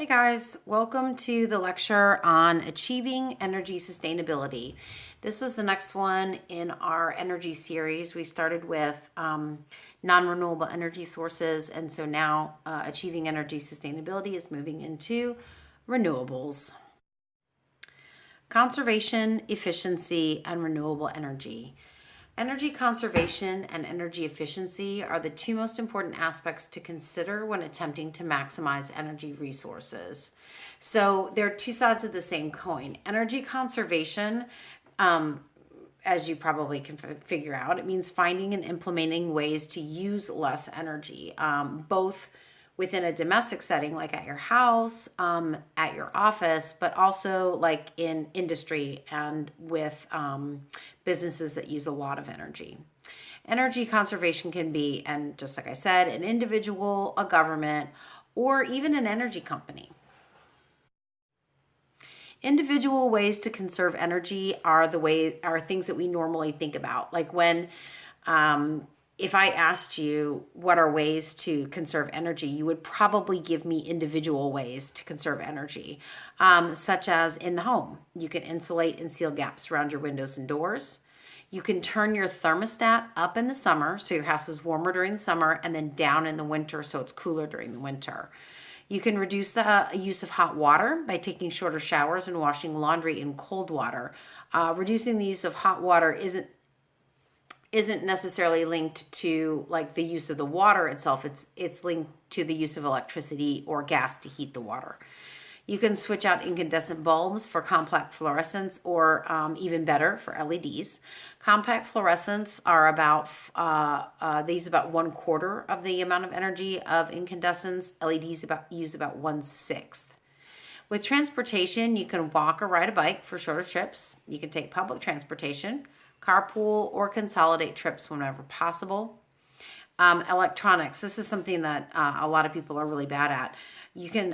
Hi guys, welcome to the lecture on achieving energy sustainability. This is the next one in our energy series. We started with non-renewable energy sources, and so now achieving energy sustainability is moving into renewables. Conservation, efficiency, and renewable energy. Energy conservation and energy efficiency are the two most important aspects to consider when attempting to maximize energy resources. So they're two sides of the same coin. Energy conservation, as you probably can figure out, it means finding and implementing ways to use less energy, both within a domestic setting, like at your house, at your office, but also like in industry and with businesses that use a lot of energy. Energy conservation can be, and just like I said, an individual, a government, or even an energy company. Individual ways to conserve energy are things that we normally think about, like when if I asked you what are ways to conserve energy, you would probably give me individual ways to conserve energy, such as in the home. You can insulate and seal gaps around your windows and doors. You can turn your thermostat up in the summer so your house is warmer during the summer, and then down in the winter so it's cooler during the winter. You can reduce the use of hot water by taking shorter showers and washing laundry in cold water. Reducing the use of hot water isn't necessarily linked to like the use of the water itself. It's linked to the use of electricity or gas to heat the water. You can switch out incandescent bulbs for compact fluorescents, or even better, for LEDs. Compact fluorescents are they use about 1/4 of the amount of energy of incandescents. LEDs use about 1/6. With transportation, you can walk or ride a bike for shorter trips. You can take public transportation, carpool, or consolidate trips whenever possible. Electronics. This is something that a lot of people are really bad at. You can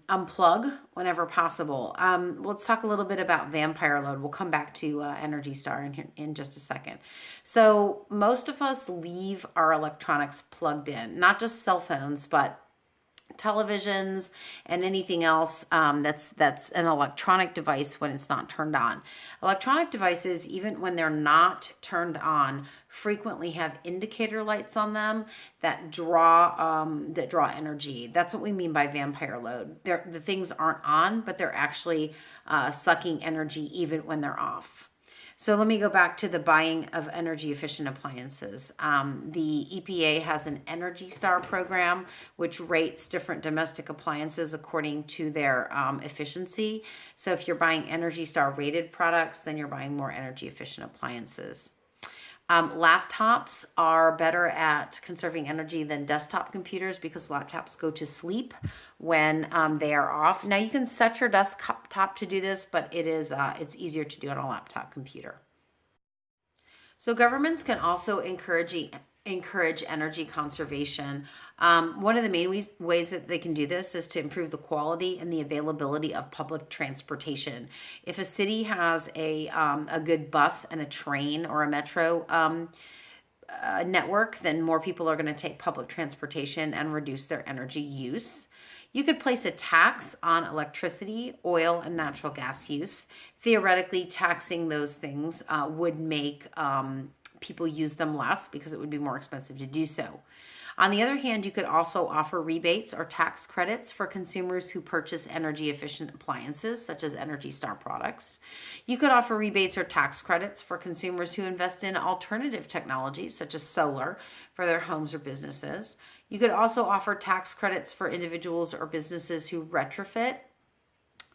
unplug whenever possible. Let's talk a little bit about vampire load. We'll come back to Energy Star in just a second. So most of us leave our electronics plugged in, not just cell phones, but televisions and anything else that's an electronic device when it's not turned on. Electronic devices, even when they're not turned on, frequently have indicator lights on them that draw energy. That's what we mean by vampire load. The things aren't on, but they're actually sucking energy even when they're off. So let me go back to the buying of energy efficient appliances. The EPA has an Energy Star program, which rates different domestic appliances according to their efficiency. So if you're buying Energy Star rated products, then you're buying more energy efficient appliances. Laptops are better at conserving energy than desktop computers because laptops go to sleep when they are off. Now you can set your desktop to do this, but it's easier to do on a laptop computer. So governments can also encourage energy conservation. One of the main ways that they can do this is to improve the quality and the availability of public transportation. If a city has a good bus and a train or a metro network, then more people are going to take public transportation and reduce their energy use. You could place a tax on electricity, oil, and natural gas use. Theoretically, taxing those things would make people use them less because it would be more expensive to do so. On the other hand, you could also offer rebates or tax credits for consumers who purchase energy efficient appliances, such as Energy Star products. You could offer rebates or tax credits for consumers who invest in alternative technologies, such as solar, for their homes or businesses. You could also offer tax credits for individuals or businesses who retrofit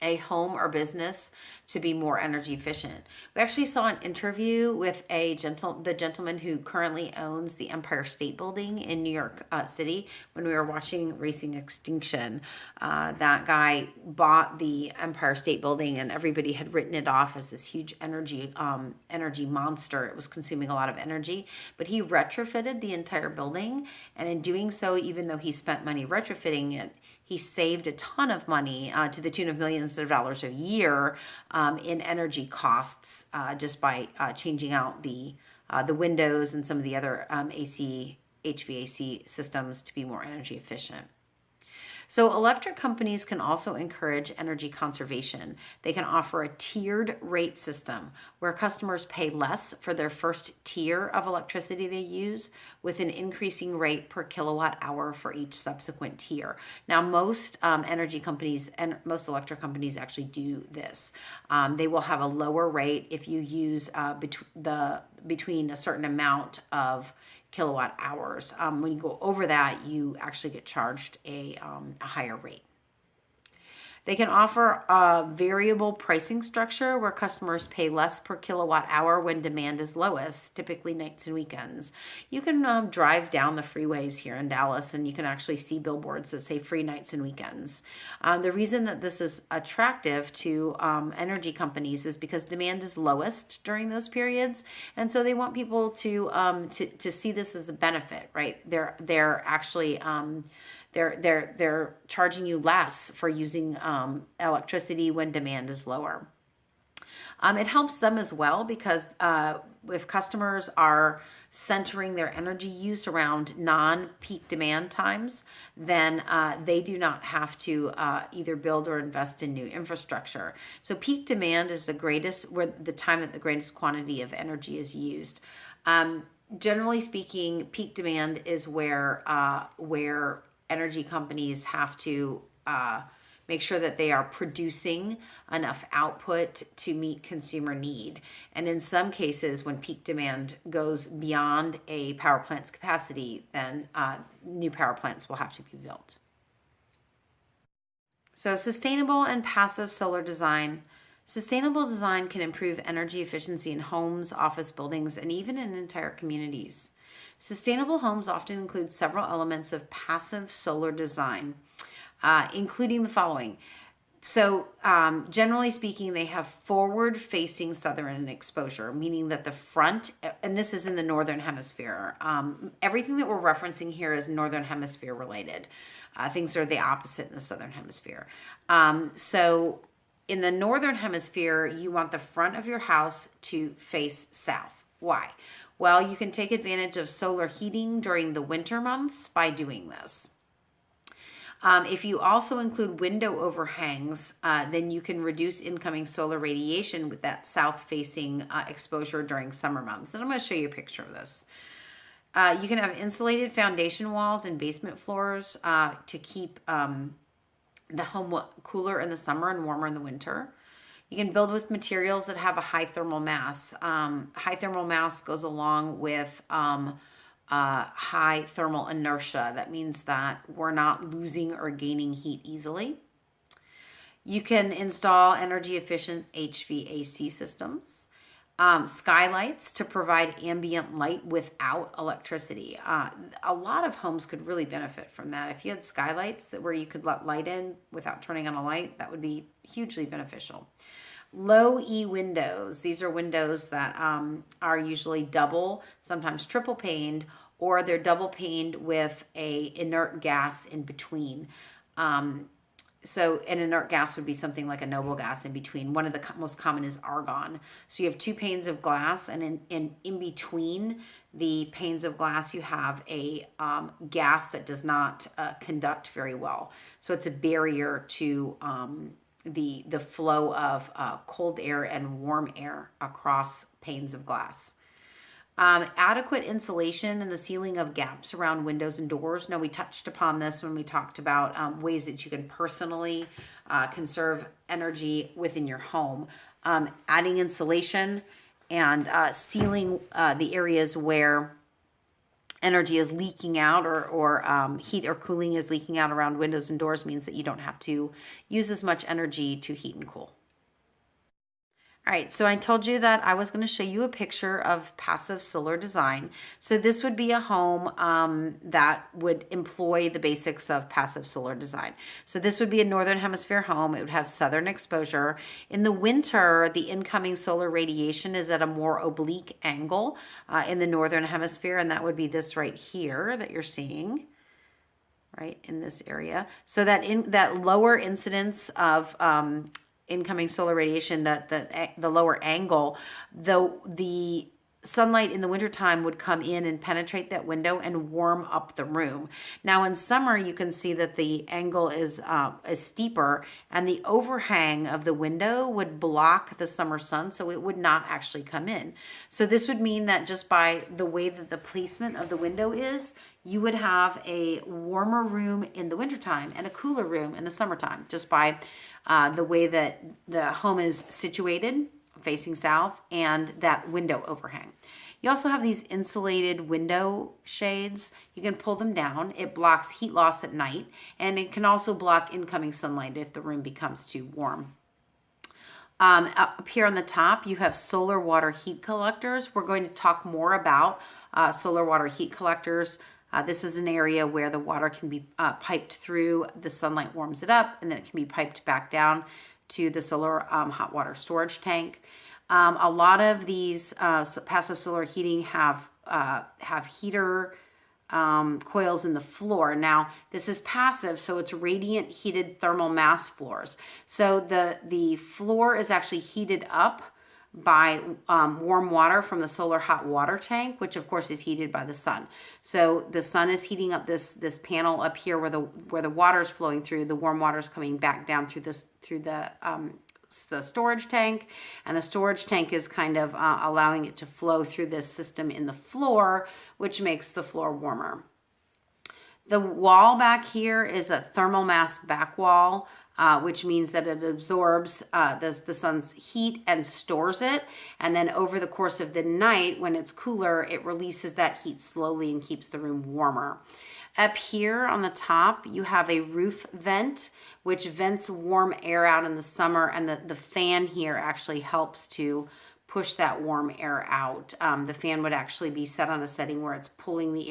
a home or business to be more energy efficient. We actually saw an interview with the gentleman who currently owns the Empire State Building in New York City when we were watching Racing Extinction. That guy bought the Empire State Building, and everybody had written it off as this huge energy monster. It was consuming a lot of energy, but he retrofitted the entire building, and in doing so, even though he spent money retrofitting it, he saved a ton of money to the tune of millions of dollars a year in energy costs just by changing out the windows and some of the other AC, HVAC systems to be more energy efficient. So, electric companies can also encourage energy conservation. They can offer a tiered rate system where customers pay less for their first tier of electricity they use, with an increasing rate per kilowatt hour for each subsequent tier. Now, most energy companies and most electric companies actually do this. They will have a lower rate if you use between a certain amount of kilowatt hours. When you go over that, you actually get charged a higher rate. They can offer a variable pricing structure where customers pay less per kilowatt hour when demand is lowest, typically nights and weekends. You can drive down the freeways here in Dallas and you can actually see billboards that say free nights and weekends. The reason that this is attractive to energy companies is because demand is lowest during those periods, and so they want people to see this as a benefit, right? They're actually they're charging you less for using electricity when demand is lower. It helps them as well because if customers are centering their energy use around non-peak demand times, then they do not have to either build or invest in new infrastructure. So peak demand is the time that the greatest quantity of energy is used. Generally speaking, peak demand is where energy companies have to make sure that they are producing enough output to meet consumer need. And in some cases, when peak demand goes beyond a power plant's capacity, then new power plants will have to be built. So sustainable and passive solar design. Sustainable design can improve energy efficiency in homes, office buildings, and even in entire communities. Sustainable homes often include several elements of passive solar design, including the following. So, generally speaking, they have forward-facing southern exposure, meaning that the front, and this is in the northern hemisphere. Everything that we're referencing here is northern hemisphere related. Things are the opposite in the southern hemisphere. So, in the northern hemisphere, you want the front of your house to face south. Why? Well, you can take advantage of solar heating during the winter months by doing this. If you also include window overhangs, then you can reduce incoming solar radiation with that south-facing exposure during summer months. And I'm going to show you a picture of this. You can have insulated foundation walls and basement floors to keep the home cooler in the summer and warmer in the winter. You can build with materials that have a high thermal mass. High thermal mass goes along with high thermal inertia. That means that we're not losing or gaining heat easily. You can install energy efficient HVAC systems. Skylights to provide ambient light without electricity. A lot of homes could really benefit from that. If you had skylights where you could let light in without turning on a light, that would be hugely beneficial. Low E windows. These are windows that are usually double, sometimes triple paned, or they're double paned with a inert gas in between. So an inert gas would be something like a noble gas in between. One of the most common is argon. So you have two panes of glass, and in between the panes of glass, you have a gas that does not conduct very well. So it's a barrier to the flow of cold air and warm air across panes of glass. Adequate insulation in the sealing of gaps around windows and doors. Now, we touched upon this when we talked about ways that you can personally conserve energy within your home. Adding insulation and sealing the areas where energy is leaking out or heat or cooling is leaking out around windows and doors means that you don't have to use as much energy to heat and cool. All right, so I told you that I was going to show you a picture of passive solar design. So this would be a home that would employ the basics of passive solar design. So this would be a northern hemisphere home. It would have southern exposure. In the winter, the incoming solar radiation is at a more oblique angle in the northern hemisphere, and that would be this right here that you're seeing. Right in this area. So that lower incidence of incoming solar radiation, the lower angle, the sunlight in the wintertime would come in and penetrate that window and warm up the room. Now in summer, you can see that the angle is steeper, and the overhang of the window would block the summer sun, so it would not actually come in. So this would mean that just by the way that the placement of the window is, you would have a warmer room in the wintertime and a cooler room in the summertime, just by the way that the home is situated, facing south, and that window overhang. You also have these insulated window shades. You can pull them down. It blocks heat loss at night, and it can also block incoming sunlight if the room becomes too warm. Up here on the top, you have solar water heat collectors. We're going to talk more about solar water heat collectors. This is an area where the water can be piped through, the sunlight warms it up, and then it can be piped back down to the solar hot water storage tank. A lot of these passive solar heating have heater coils in the floor. Now, this is passive, so it's radiant heated thermal mass floors. So the floor is actually heated up by warm water from the solar hot water tank, which of course is heated by the sun. So the sun is heating up this panel up here where the water is flowing through. The warm water is coming back down through the storage tank, and the storage tank is kind of allowing it to flow through this system in the floor, which makes the floor warmer. The wall back here is a thermal mass back wall, which means that it absorbs the sun's heat and stores it. And then over the course of the night, when it's cooler, it releases that heat slowly and keeps the room warmer. Up here on the top, you have a roof vent, which vents warm air out in the summer. And the fan here actually helps to push that warm air out. The fan would actually be set on a setting where it's pulling the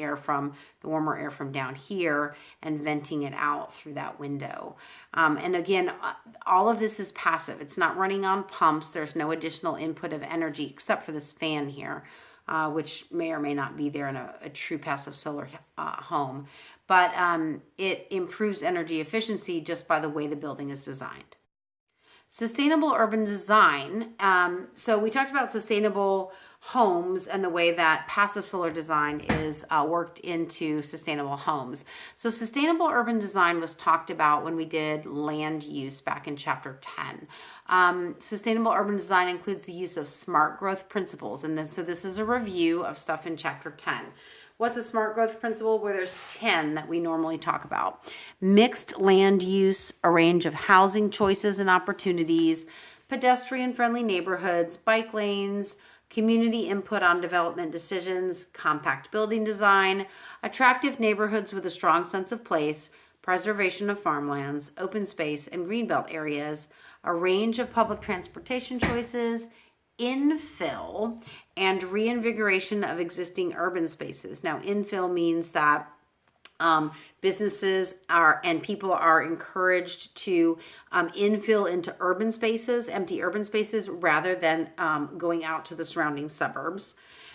warmer air from down here and venting it out through that window. And again, all of this is passive. It's not running on pumps. There's no additional input of energy except for this fan here, which may or may not be there in a true passive solar home. But it improves energy efficiency just by the way the building is designed. Sustainable urban design. So we talked about sustainable homes and the way that passive solar design is worked into sustainable homes. So sustainable urban design was talked about when we did land use back in chapter 10. Sustainable urban design includes the use of smart growth principles. And so this is a review of stuff in chapter 10. What's a smart growth principle? Well, there's 10 that we normally talk about. Mixed land use, a range of housing choices and opportunities, pedestrian-friendly neighborhoods, bike lanes, community input on development decisions, compact building design, attractive neighborhoods with a strong sense of place, preservation of farmlands, open space, and greenbelt areas, a range of public transportation choices, infill, and reinvigoration of existing urban spaces. Now, infill means that businesses and people are encouraged to infill into urban spaces, empty urban spaces, rather than going out to the surrounding suburbs.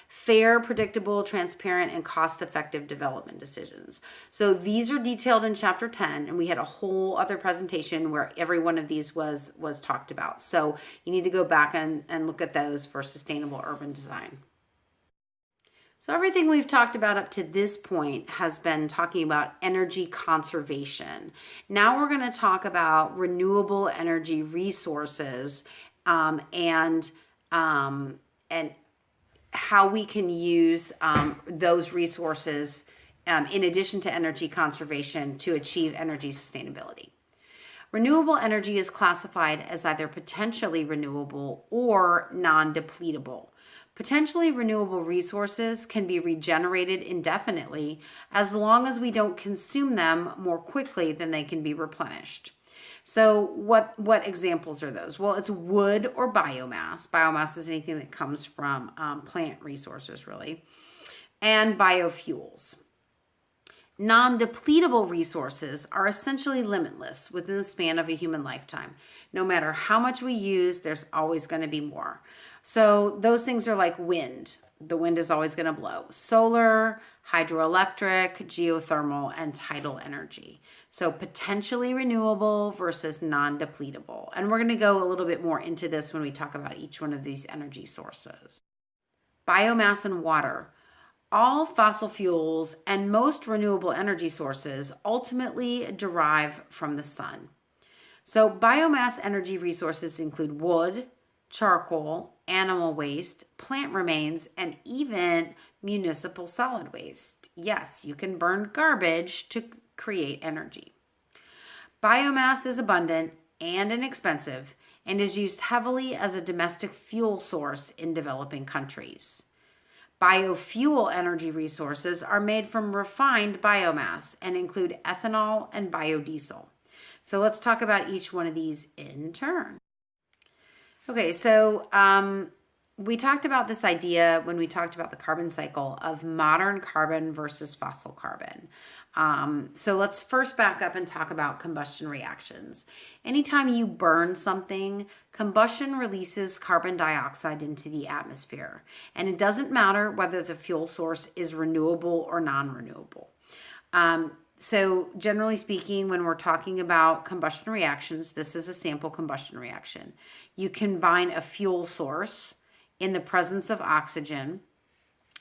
Fair, predictable, transparent, and cost-effective development decisions. So these are detailed in chapter 10, and we had a whole other presentation where every one of these was talked about. So you need to go back and look at those for sustainable urban design. So everything we've talked about up to this point has been talking about energy conservation. Now we're going to talk about renewable energy resources and how we can use those resources in addition to energy conservation to achieve energy sustainability. Renewable energy is classified as either potentially renewable or non-depletable. Potentially renewable resources can be regenerated indefinitely as long as we don't consume them more quickly than they can be replenished. So what examples are those? Well, it's wood or biomass. Biomass is anything that comes from plant resources, really. And biofuels. Non-depletable resources are essentially limitless within the span of a human lifetime. No matter how much we use, there's always going to be more. So those things are like wind. The wind is always going to blow. Solar, hydroelectric, geothermal, and tidal energy. So potentially renewable versus non-depletable. And we're going to go a little bit more into this when we talk about each one of these energy sources. biomass, and water. All fossil fuels and most renewable energy sources ultimately derive from the sun. So, biomass energy resources include wood, charcoal, animal waste, plant remains, and even municipal solid waste. Yes, you can burn garbage to create energy. Biomass is abundant and inexpensive and is used heavily as a domestic fuel source in developing countries. Biofuel energy resources are made from refined biomass and include ethanol and biodiesel. So let's talk about each one of these in turn. Okay, so we talked about this idea when we talked about the carbon cycle of modern carbon versus fossil carbon. So let's first back up and talk about combustion reactions. Anytime you burn something, combustion releases carbon dioxide into the atmosphere. And it doesn't matter whether the fuel source is renewable or non-renewable. So generally speaking, when we're talking about combustion reactions, this is a sample combustion reaction. You combine a fuel source in the presence of oxygen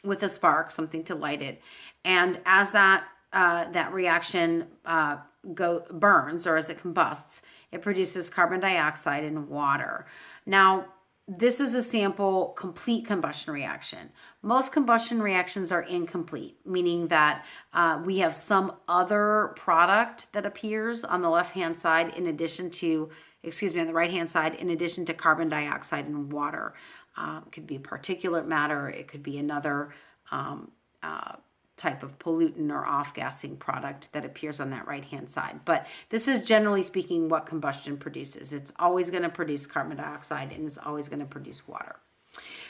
with a spark, something to light it. And as that reaction burns, or as it combusts, it produces carbon dioxide and water. Now, this is a sample complete combustion reaction. Most combustion reactions are incomplete, meaning that we have some other product that appears on the left-hand side on the right-hand side, in addition to carbon dioxide and water. It could be particulate matter. It could be another type of pollutant or off-gassing product that appears on that right-hand side. But this is generally speaking what combustion produces. It's always going to produce carbon dioxide and it's always going to produce water.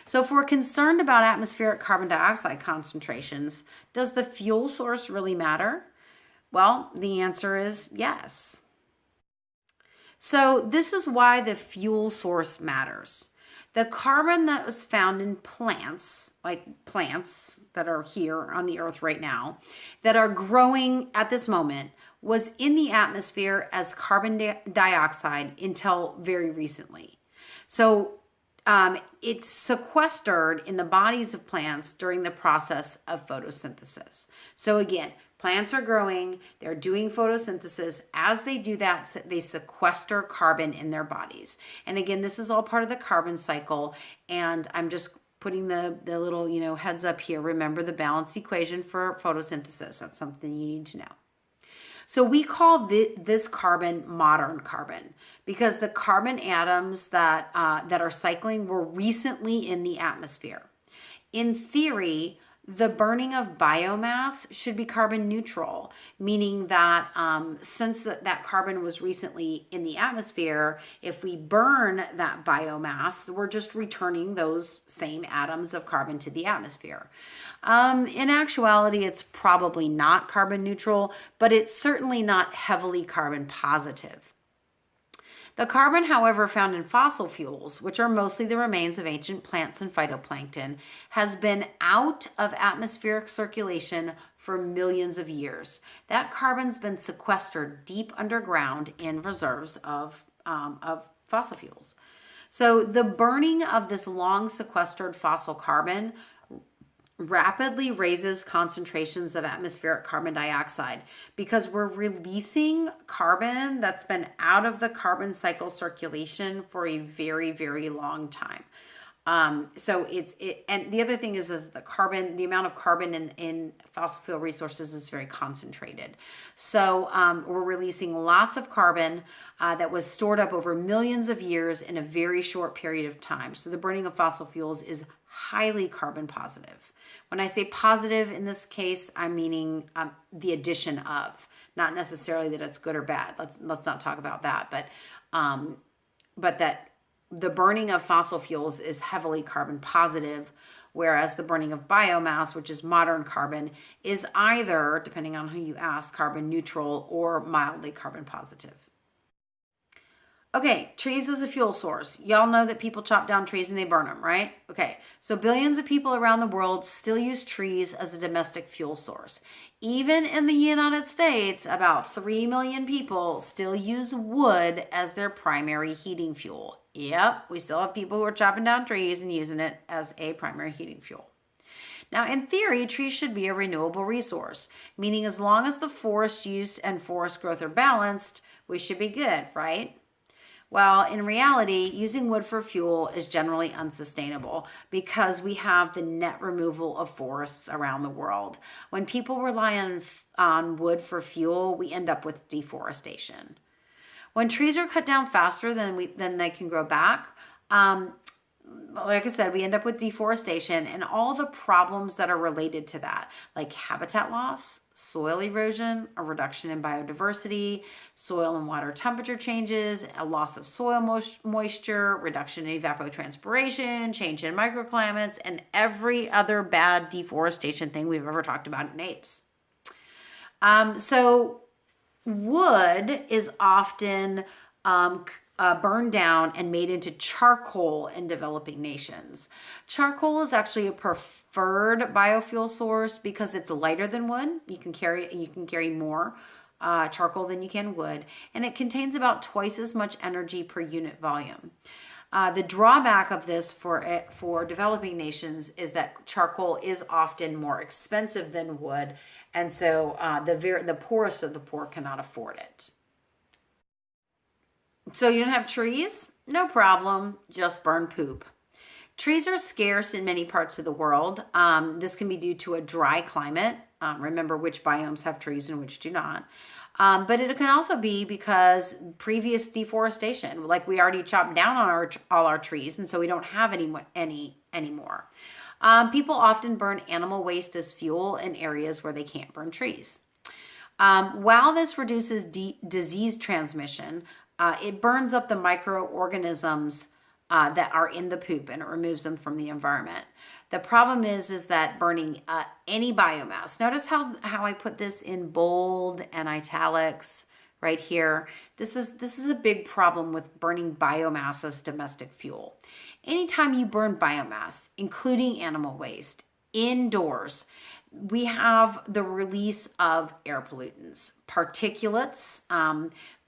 So if we're concerned about atmospheric carbon dioxide concentrations, does the fuel source really matter? Well, the answer is yes. So this is why the fuel source matters. The carbon that was found in plants, like plants that are here on the earth right now, that are growing at this moment, was in the atmosphere as carbon dioxide until very recently. So it's sequestered in the bodies of plants during the process of photosynthesis. So again, plants are growing, they're doing photosynthesis. As they do that, they sequester carbon in their bodies. And again, this is all part of the carbon cycle. And I'm just putting the little, heads up here. Remember the balanced equation for photosynthesis. That's something you need to know. So we call this carbon modern carbon because the carbon atoms that are cycling were recently in the atmosphere. In theory, the burning of biomass should be carbon neutral, meaning that since that carbon was recently in the atmosphere, if we burn that biomass, we're just returning those same atoms of carbon to the atmosphere. In actuality, it's probably not carbon neutral, but it's certainly not heavily carbon positive. The carbon, however, found in fossil fuels, which are mostly the remains of ancient plants and phytoplankton, has been out of atmospheric circulation for millions of years. That carbon's been sequestered deep underground in reserves of fossil fuels. So the burning of this long sequestered fossil carbon rapidly raises concentrations of atmospheric carbon dioxide because we're releasing carbon that's been out of the carbon cycle circulation for a very, very long time. And the other thing is the amount of carbon in fossil fuel resources is very concentrated. So we're releasing lots of carbon that was stored up over millions of years in a very short period of time. So the burning of fossil fuels is highly carbon positive. When I say positive in this case, I'm meaning the addition of, not necessarily that it's good or bad. Let's not talk about that, but that the burning of fossil fuels is heavily carbon positive, whereas the burning of biomass, which is modern carbon, is either, depending on who you ask, carbon neutral or mildly carbon positive. Okay, trees as a fuel source. Y'all know that people chop down trees and they burn them, right? Okay, so billions of people around the world still use trees as a domestic fuel source. Even in the United States, about 3 million people still use wood as their primary heating fuel. Yep, we still have people who are chopping down trees and using it as a primary heating fuel. Now, in theory, trees should be a renewable resource, meaning as long as the forest use and forest growth are balanced, we should be good, right? Well, in reality, using wood for fuel is generally unsustainable because we have the net removal of forests around the world. When people rely on wood for fuel, we end up with deforestation. When trees are cut down faster than they can grow back, like I said, we end up with deforestation and all the problems that are related to that, like habitat loss, soil erosion, a reduction in biodiversity, soil and water temperature changes, a loss of soil moisture, reduction in evapotranspiration, change in microclimates, and every other bad deforestation thing we've ever talked about in apes. So wood is often burned down and made into charcoal in developing nations. Charcoal is actually a preferred biofuel source because it's lighter than wood. You can carry more charcoal than you can wood, and it contains about twice as much energy per unit volume. The drawback of this for developing nations is that charcoal is often more expensive than wood, and so the poorest of the poor cannot afford it. So you don't have trees? No problem, just burn poop. Trees are scarce in many parts of the world. This can be due to a dry climate. Remember which biomes have trees and which do not. But it can also be because previous deforestation, like we already chopped down on all our trees, and so we don't have any anymore. People often burn animal waste as fuel in areas where they can't burn trees. While this reduces disease transmission, it burns up the microorganisms that are in the poop and it removes them from the environment. The problem is that burning any biomass, notice how I put this in bold and italics right here. This is a big problem with burning biomass as domestic fuel. Anytime you burn biomass, including animal waste, indoors, we have the release of air pollutants, particulates.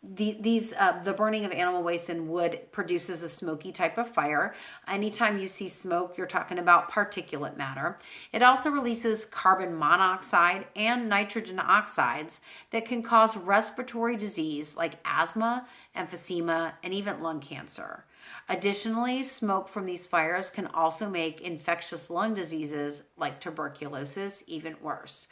The burning of animal waste and wood produces a smoky type of fire. Anytime you see smoke, you're talking about particulate matter. It also releases carbon monoxide and nitrogen oxides that can cause respiratory disease like asthma, emphysema, and even lung cancer. Additionally, smoke from these fires can also make infectious lung diseases like tuberculosis even worse.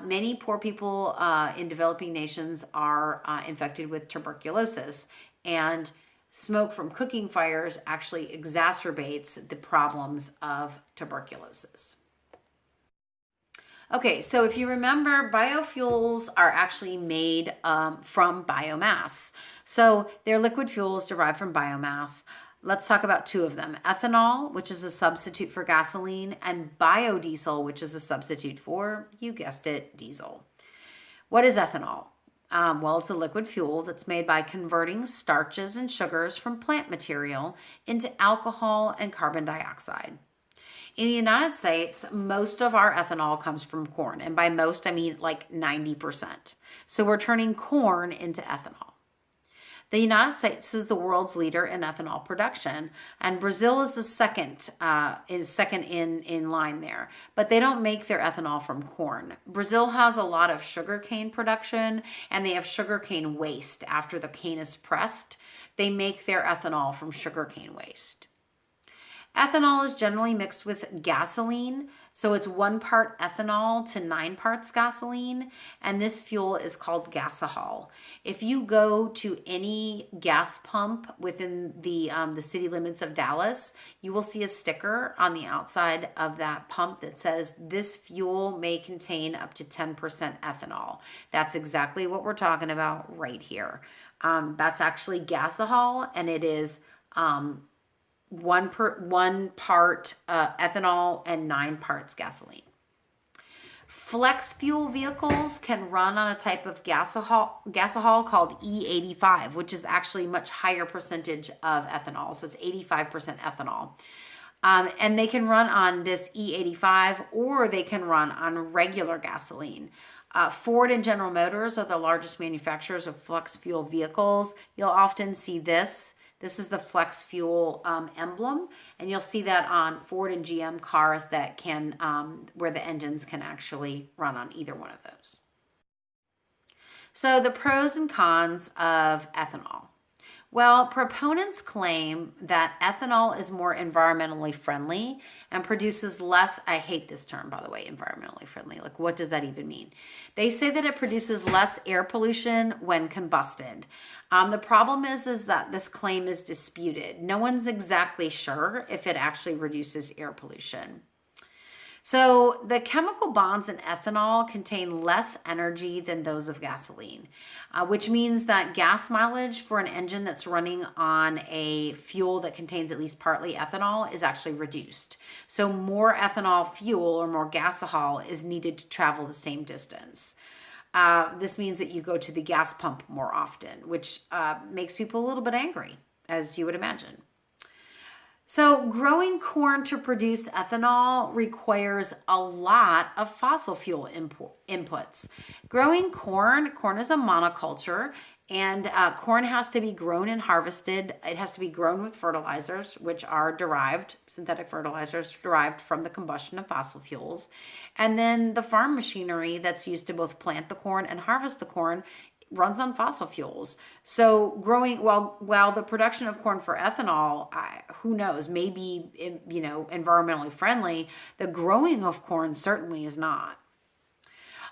Many poor people in developing nations are infected with tuberculosis, and smoke from cooking fires actually exacerbates the problems of tuberculosis. Okay, so if you remember, biofuels are actually made from biomass. So they're liquid fuels derived from biomass. Let's talk about two of them. Ethanol, which is a substitute for gasoline, and biodiesel, which is a substitute for, you guessed it, diesel. What is ethanol? Well, it's a liquid fuel that's made by converting starches and sugars from plant material into alcohol and carbon dioxide. In the United States, most of our ethanol comes from corn, and by most, I mean like 90%. So we're turning corn into ethanol. The United States is the world's leader in ethanol production, and Brazil is the second in line there. But they don't make their ethanol from corn. Brazil has a lot of sugarcane production, and they have sugarcane waste after the cane is pressed. They make their ethanol from sugarcane waste. Ethanol is generally mixed with gasoline, so it's 1 part ethanol to 9 parts gasoline, and this fuel is called gasohol. If you go to any gas pump within the city limits of Dallas, you will see a sticker on the outside of that pump that says this fuel may contain up to 10% ethanol. That's exactly what we're talking about right here. That's actually gasohol, and it is 1 part ethanol and 9 parts gasoline. Flex fuel vehicles can run on a type of gasohol called E85, which is actually a much higher percentage of ethanol. So it's 85% ethanol. And they can run on this E85, or they can run on regular gasoline. Ford and General Motors are the largest manufacturers of flex fuel vehicles. You'll often see this. This is the flex fuel emblem, and you'll see that on Ford and GM cars that can, where the engines can actually run on either one of those. So the pros and cons of ethanol. Well, proponents claim that ethanol is more environmentally friendly and produces less, I hate this term, by the way, environmentally friendly. Like, what does that even mean? They say that it produces less air pollution when combusted. The problem is that this claim is disputed. No one's exactly sure if it actually reduces air pollution. So the chemical bonds in ethanol contain less energy than those of gasoline, which means that gas mileage for an engine that's running on a fuel that contains at least partly ethanol is actually reduced. So more ethanol fuel or more gasohol is needed to travel the same distance. This means that you go to the gas pump more often, which makes people a little bit angry, as you would imagine. So growing corn to produce ethanol requires a lot of fossil fuel inputs. Growing corn is a monoculture, and corn has to be grown and harvested. It has to be grown with fertilizers, which are synthetic fertilizers derived from the combustion of fossil fuels. And then the farm machinery that's used to both plant the corn and harvest the corn runs on fossil fuels. So growing, while the production of corn for ethanol, who knows, maybe, environmentally friendly, the growing of corn certainly is not.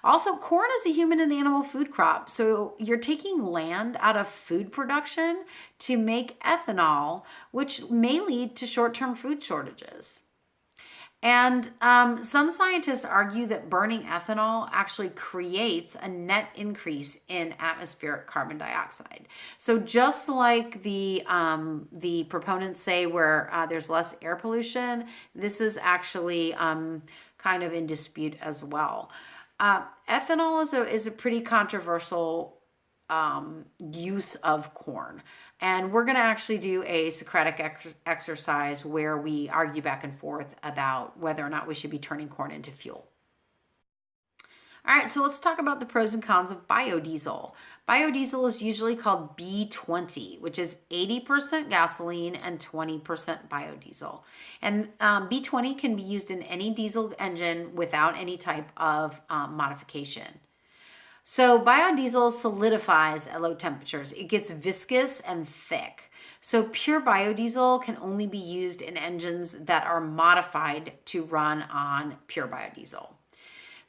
Also, corn is a human and animal food crop. So you're taking land out of food production to make ethanol, which may lead to short-term food shortages. And some scientists argue that burning ethanol actually creates a net increase in atmospheric carbon dioxide. So just like the proponents say where there's less air pollution, this is actually kind of in dispute as well. Ethanol is a pretty controversial use of corn. And we're going to actually do a Socratic exercise where we argue back and forth about whether or not we should be turning corn into fuel. All right, so let's talk about the pros and cons of biodiesel. Biodiesel is usually called B20, which is 80% gasoline and 20% biodiesel. And B20 can be used in any diesel engine without any type of modification. So biodiesel solidifies at low temperatures. It gets viscous and thick. So pure biodiesel can only be used in engines that are modified to run on pure biodiesel.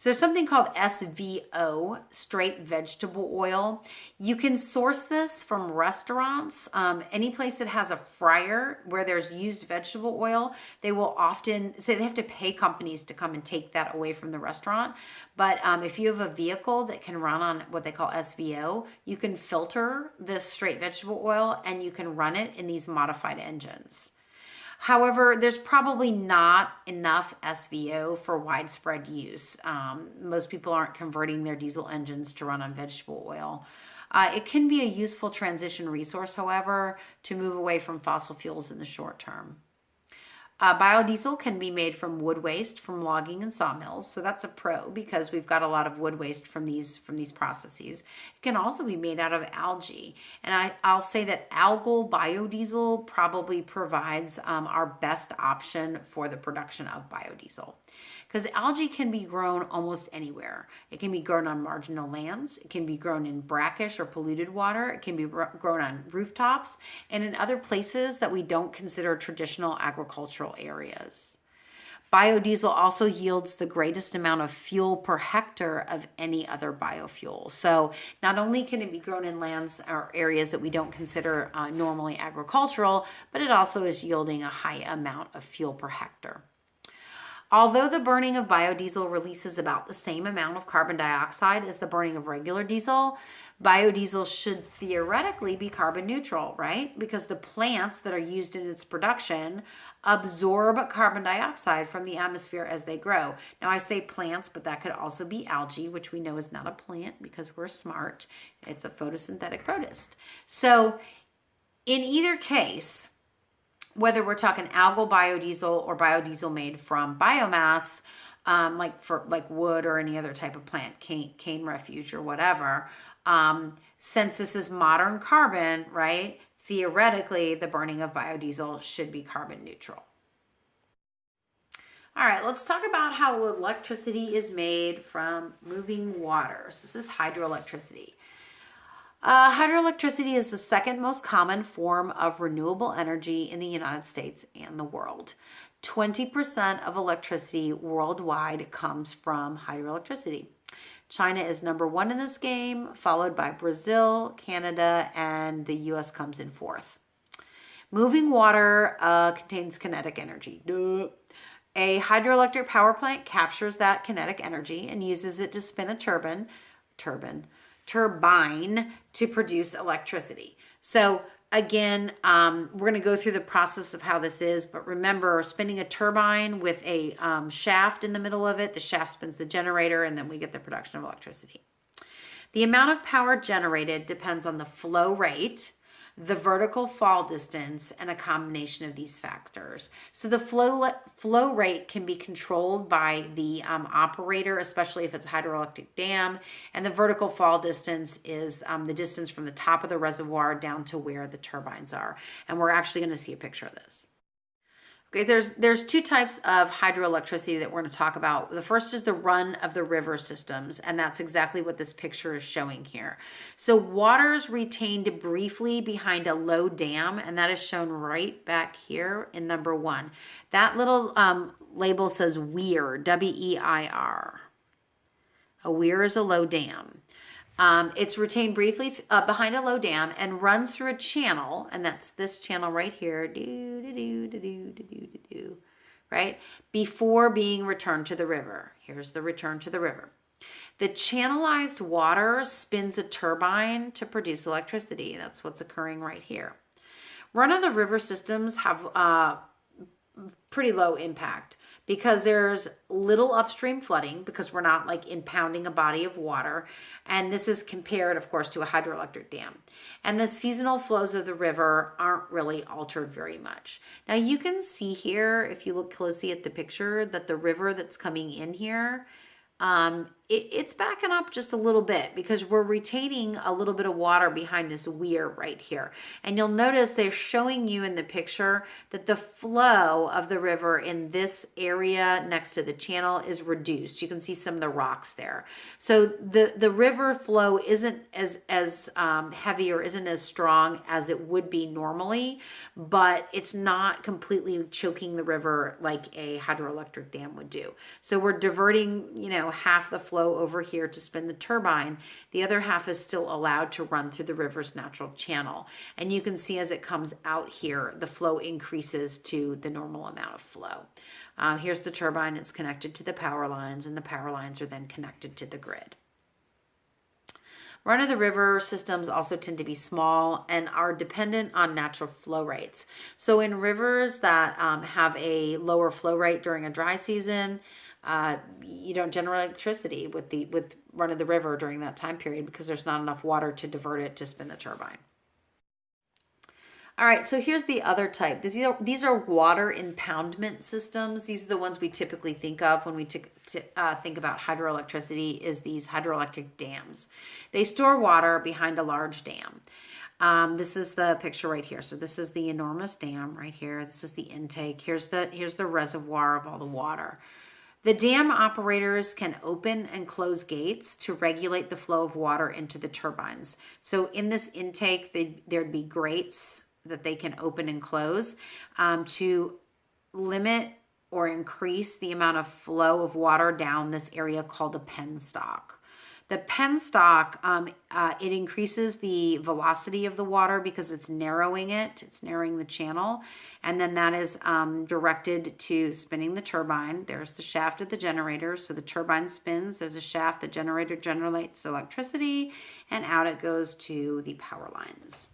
So there's something called SVO, straight vegetable oil. You can source this from restaurants. Any place that has a fryer where there's used vegetable oil, they will often say they have to pay companies to come and take that away from the restaurant. But if you have a vehicle that can run on what they call SVO, you can filter this straight vegetable oil and you can run it in these modified engines. However, there's probably not enough SVO for widespread use. Most people aren't converting their diesel engines to run on vegetable oil. It can be a useful transition resource, however, to move away from fossil fuels in the short term. Biodiesel can be made from wood waste from logging and sawmills, so that's a pro because we've got a lot of wood waste from these processes. It can also be made out of algae, and I'll say that algal biodiesel probably provides our best option for the production of biodiesel, because algae can be grown almost anywhere. It can be grown on marginal lands, it can be grown in brackish or polluted water, it can be grown on rooftops, and in other places that we don't consider traditional agricultural areas. Biodiesel also yields the greatest amount of fuel per hectare of any other biofuel. So not only can it be grown in lands or areas that we don't consider normally agricultural, but it also is yielding a high amount of fuel per hectare. Although the burning of biodiesel releases about the same amount of carbon dioxide as the burning of regular diesel, biodiesel should theoretically be carbon neutral, right? Because the plants that are used in its production absorb carbon dioxide from the atmosphere as they grow. Now, I say plants, but that could also be algae, which we know is not a plant because we're smart. It's a photosynthetic protist. So, in either case, whether we're talking algal biodiesel or biodiesel made from biomass, like wood or any other type of plant, cane refuge or whatever, since this is modern carbon, right? Theoretically, the burning of biodiesel should be carbon neutral. All right, let's talk about how electricity is made from moving water. So this is hydroelectricity. Hydroelectricity is the second most common form of renewable energy in the United States and the world. 20% of electricity worldwide comes from hydroelectricity. China is number one in this game, followed by Brazil, Canada, and the US comes in fourth. Moving water contains kinetic energy. Duh. A hydroelectric power plant captures that kinetic energy and uses it to spin a turbine to produce electricity. So again, we're going to go through the process of how this is, but remember, spinning a turbine with a shaft in the middle of it, the shaft spins the generator, and then we get the production of electricity. The amount of power generated depends on the flow rate, the vertical fall distance, and a combination of these factors. So the flow rate can be controlled by the operator, especially if it's a hydroelectric dam, and the vertical fall distance is the distance from the top of the reservoir down to where the turbines are. And we're actually going to see a picture of this. Okay, there's two types of hydroelectricity that we're going to talk about. The first is the run of the river systems, and that's exactly what this picture is showing here. So water's retained briefly behind a low dam, and that is shown right back here in number 1. That little label says weir, W-E-I-R. A weir is a low dam. It's retained briefly behind a low dam and runs through a channel, and that's this channel right here, right? Before being returned to the river. Here's the return to the river. The channelized water spins a turbine to produce electricity. That's what's occurring right here. Run-of-the-river systems have pretty low impact because there's little upstream flooding because we're not like impounding a body of water. And this is compared, of course, to a hydroelectric dam. And the seasonal flows of the river aren't really altered very much. Now you can see here, if you look closely at the picture, that the river that's coming in here, it's backing up just a little bit because we're retaining a little bit of water behind this weir right here. And you'll notice they're showing you in the picture that the flow of the river in this area next to the channel is reduced. You can see some of the rocks there. So the river flow isn't as heavy or isn't as strong as it would be normally, but it's not completely choking the river like a hydroelectric dam would do. So we're diverting, half the flow over here to spin the turbine. The other half is still allowed to run through the river's natural channel. And you can see as it comes out here, the flow increases to the normal amount of flow. Here's the turbine. It's connected to the power lines, and the power lines are then connected to the grid. Run-of-the-river systems also tend to be small and are dependent on natural flow rates. So in rivers that have a lower flow rate during a dry season, you don't generate electricity with run of the river during that time period because there's not enough water to divert it to spin the turbine. All right, so here's the other type. These are water impoundment systems. These are the ones we typically think of when we think about hydroelectricity, is these hydroelectric dams. They store water behind a large dam. This is the picture right here. So this is the enormous dam right here. This is the intake. Here's the reservoir of all the water. The dam operators can open and close gates to regulate the flow of water into the turbines. So in this intake, there'd be grates that they can open and close to limit or increase the amount of flow of water down this area called a penstock. The penstock, it increases the velocity of the water because it's narrowing it. It's narrowing the channel. And then that is directed to spinning the turbine. There's the shaft of the generator. So the turbine spins. There's a shaft. The generator generates electricity. And out it goes to the power lines.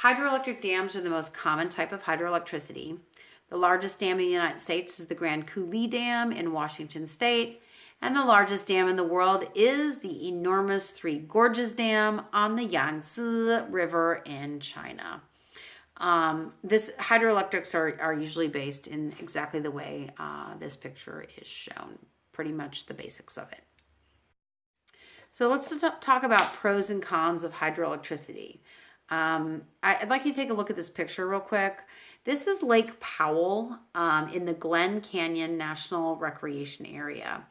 Hydroelectric dams are the most common type of hydroelectricity. The largest dam in the United States is the Grand Coulee Dam in Washington State. And the largest dam in the world is the enormous Three Gorges Dam on the Yangtze River in China. This hydroelectrics are usually based in exactly the way this picture is shown, pretty much the basics of it. So let's talk about pros and cons of hydroelectricity. I'd like you to take a look at this picture real quick. This is Lake Powell in the Glen Canyon National Recreation Area.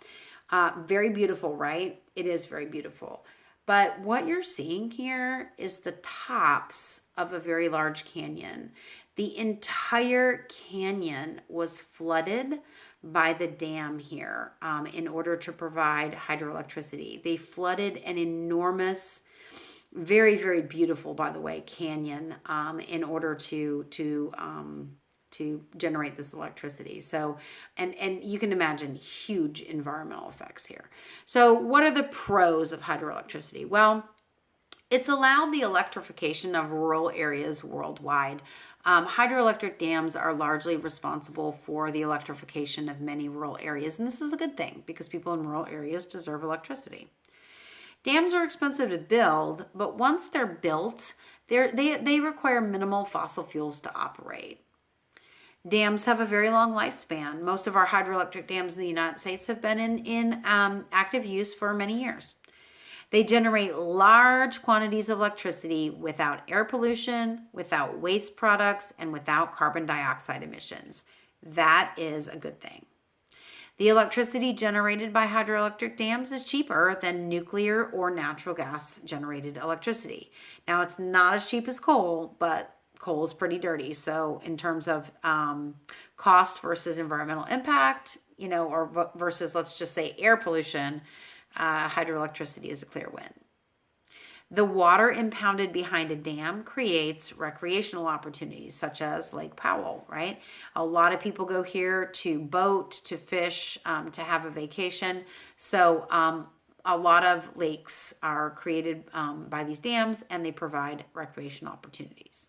Very beautiful, right? It is very beautiful. But what you're seeing here is the tops of a very large canyon. The entire canyon was flooded by the dam here in order to provide hydroelectricity. They flooded an enormous, very, very beautiful, by the way, canyon in order to generate this electricity. So, and you can imagine huge environmental effects here. So what are the pros of hydroelectricity? Well, it's allowed the electrification of rural areas worldwide. Hydroelectric dams are largely responsible for the electrification of many rural areas. And this is a good thing because people in rural areas deserve electricity. Dams are expensive to build, but once they're built, they require minimal fossil fuels to operate. Dams have a very long lifespan. Most of our hydroelectric dams in the United States have been in active use for many years. They generate large quantities of electricity without air pollution, without waste products, and without carbon dioxide emissions. That is a good thing. The electricity generated by hydroelectric dams is cheaper than nuclear or natural gas generated electricity. Now, it's not as cheap as coal, but coal is pretty dirty. So in terms of cost versus environmental impact, or versus, let's just say, air pollution, hydroelectricity is a clear win. The water impounded behind a dam creates recreational opportunities, such as Lake Powell, right? A lot of people go here to boat, to fish, to have a vacation. So a lot of lakes are created by these dams, and they provide recreational opportunities.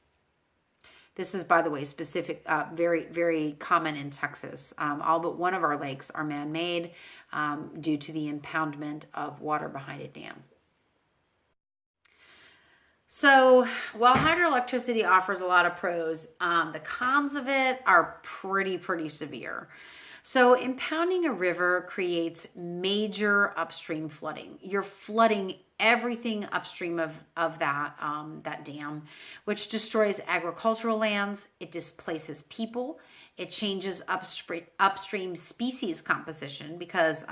This is, by the way, specific, very, very common in Texas. All but one of our lakes are man-made due to the impoundment of water behind a dam. So while hydroelectricity offers a lot of pros, the cons of it are pretty severe. So impounding a river creates major upstream flooding. You're flooding everything upstream of that dam, which destroys agricultural lands. It displaces people. It changes upstream species composition because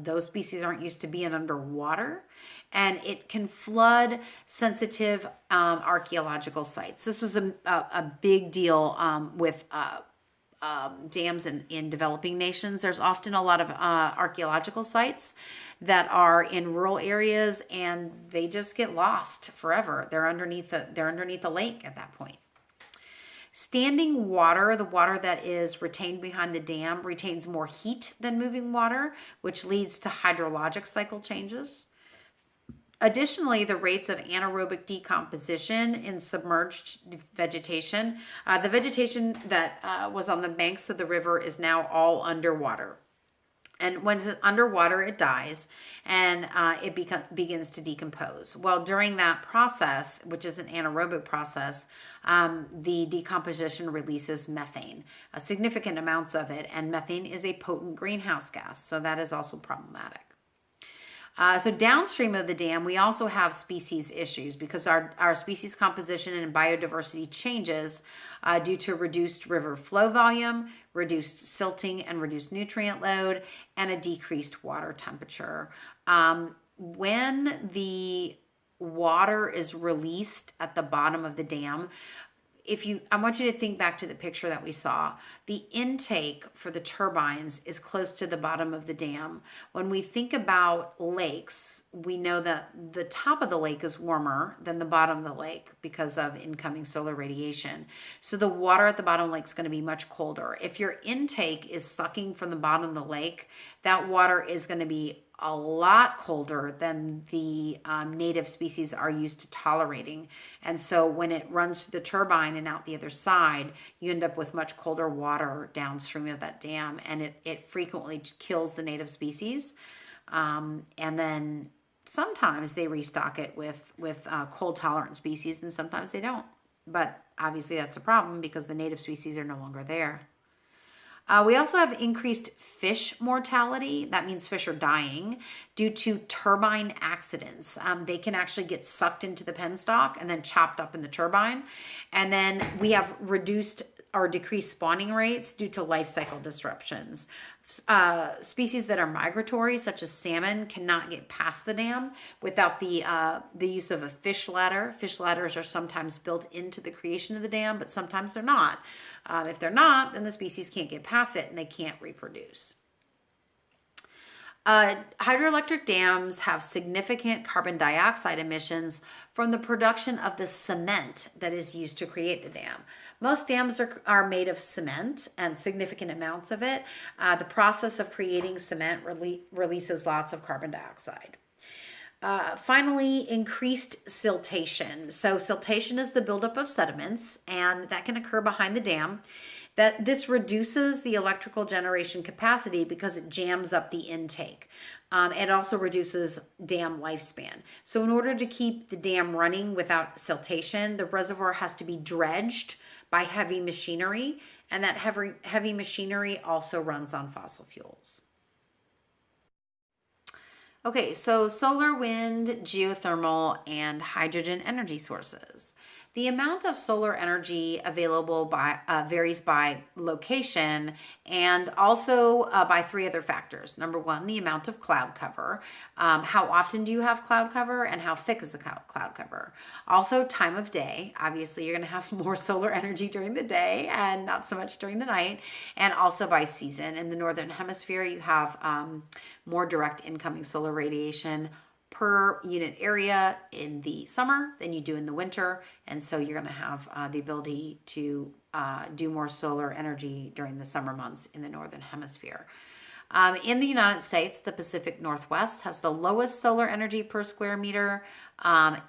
those species aren't used to being underwater. And it can flood sensitive archaeological sites. This was a big deal with dams in developing nations. There's often a lot of archaeological sites that are in rural areas, and they just get lost forever. They're underneath a lake at that point. Standing water, the water that is retained behind the dam, retains more heat than moving water, which leads to hydrologic cycle changes. Additionally, the rates of anaerobic decomposition in submerged vegetation, the vegetation that was on the banks of the river is now all underwater. And when it's underwater, it dies and it begins to decompose. Well, during that process, which is an anaerobic process, the decomposition releases methane, significant amounts of it. And methane is a potent greenhouse gas, so that is also problematic. So downstream of the dam, we also have species issues because our species composition and biodiversity changes due to reduced river flow volume, reduced silting and reduced nutrient load, and a decreased water temperature. When the water is released at the bottom of the dam, I want you to think back to the picture that we saw. The intake for the turbines is close to the bottom of the dam. When we think about lakes, we know that the top of the lake is warmer than the bottom of the lake because of incoming solar radiation. So the water at the bottom of the lake is going to be much colder. If your intake is sucking from the bottom of the lake, that water is going to be a lot colder than the native species are used to tolerating. And so when it runs through the turbine and out the other side, you end up with much colder water downstream of that dam, and it frequently kills the native species. And then sometimes they restock it with cold tolerant species, and sometimes they don't. But obviously that's a problem because the native species are no longer there. We also have increased fish mortality. That means fish are dying due to turbine accidents. They can actually get sucked into the penstock and then chopped up in the turbine. And then we have reduced or decreased spawning rates due to life cycle disruptions. Species that are migratory, such as salmon, cannot get past the dam without the use of a fish ladder. Fish ladders are sometimes built into the creation of the dam, but sometimes they're not. If they're not, then the species can't get past it and they can't reproduce. Hydroelectric dams have significant carbon dioxide emissions from the production of the cement that is used to create the dam. Most dams are made of cement and significant amounts of it. The process of creating cement releases lots of carbon dioxide. Finally, increased siltation. So siltation is the buildup of sediments, and that can occur behind the dam. This reduces the electrical generation capacity because it jams up the intake. It also reduces dam lifespan. So in order to keep the dam running without siltation, the reservoir has to be dredged by heavy machinery, and that heavy machinery also runs on fossil fuels. Okay, so solar, wind, geothermal, and hydrogen energy sources. The amount of solar energy available varies by location and also by three other factors. Number one, the amount of cloud cover. How often do you have cloud cover and how thick is the cloud cover? Also, time of day. Obviously, you're going to have more solar energy during the day and not so much during the night. And also by season. In the Northern Hemisphere, you have more direct incoming solar radiation per unit area in the summer than you do in the winter. And so you're going to have the ability to do more solar energy during the summer months in the Northern Hemisphere. In the United States, the Pacific Northwest has the lowest solar energy per square meter,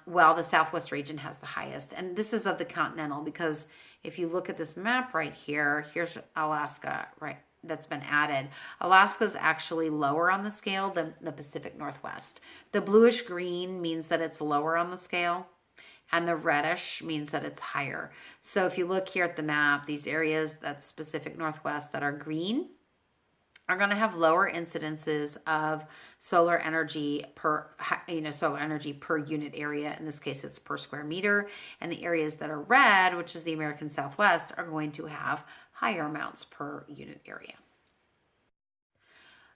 while the Southwest region has the highest. And this is of the continental, because if you look at this map right here, here's Alaska, right? That's been added. Alaska is actually lower on the scale than the Pacific Northwest. The bluish green means that it's lower on the scale, and the reddish means that it's higher. So if you look here at the map, these areas that's Pacific Northwest that are green are going to have lower incidences of solar energy per unit area. In this case, it's per square meter. And the areas that are red, which is the American Southwest, are going to have higher amounts per unit area.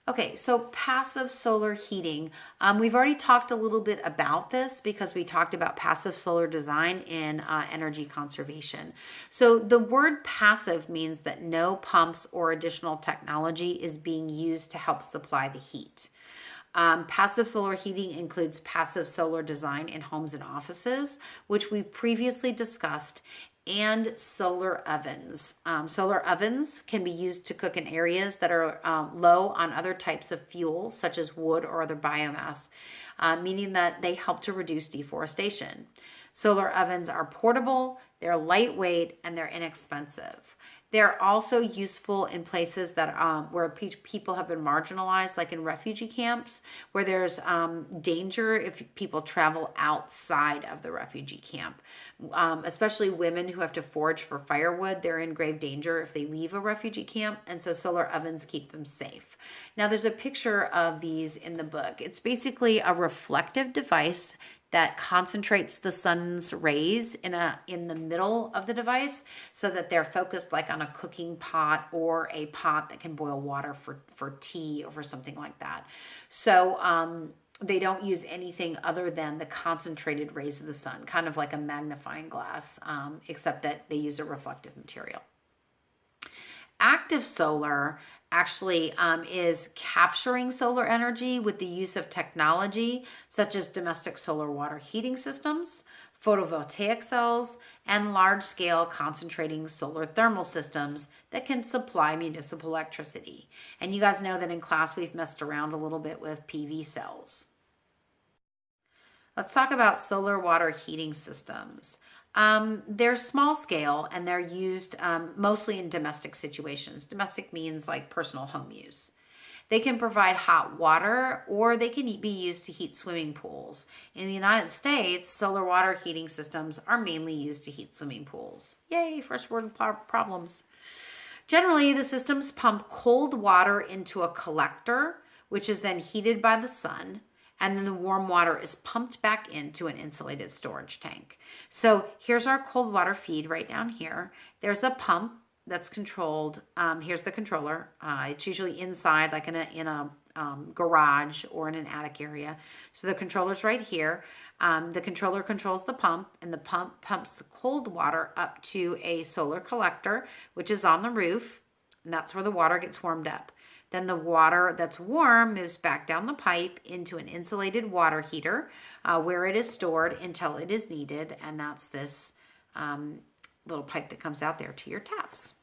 Okay, so passive solar heating. We've already talked a little bit about this because we talked about passive solar design in energy conservation. So the word passive means that no pumps or additional technology is being used to help supply the heat. Passive solar heating includes passive solar design in homes and offices, which we previously discussed, and solar ovens. Solar ovens can be used to cook in areas that are low on other types of fuel, such as wood or other biomass, meaning that they help to reduce deforestation. Solar ovens are portable, they're lightweight, and they're inexpensive. They're also useful in places that where people have been marginalized, like in refugee camps, where there's danger if people travel outside of the refugee camp. Especially women who have to forage for firewood, they're in grave danger if they leave a refugee camp, and so solar ovens keep them safe. Now, there's a picture of these in the book. It's basically a reflective device that concentrates the sun's rays in the middle of the device so that they're focused like on a cooking pot or a pot that can boil water for tea or for something like that. So they don't use anything other than the concentrated rays of the sun, kind of like a magnifying glass, except that they use a reflective material. Active solar actually is capturing solar energy with the use of technology such as domestic solar water heating systems, photovoltaic cells, and large-scale concentrating solar thermal systems that can supply municipal electricity. And you guys know that in class we've messed around a little bit with PV cells. Let's talk about solar water heating systems. They're small scale and they're used mostly in domestic situations. Domestic means like personal home use. They can provide hot water or they can be used to heat swimming pools. In the United States, solar water heating systems are mainly used to heat swimming pools. Yay, first world problems. Generally, the systems pump cold water into a collector, which is then heated by the sun, and then the warm water is pumped back into an insulated storage tank. So here's our cold water feed right down here. There's a pump that's controlled. Here's the controller. It's usually inside, like in a garage or in an attic area. So the controller's right here. The controller controls the pump, and the pump pumps the cold water up to a solar collector, which is on the roof, and that's where the water gets warmed up. Then the water that's warm moves back down the pipe into an insulated water heater where it is stored until it is needed, and that's this little pipe that comes out there to your taps.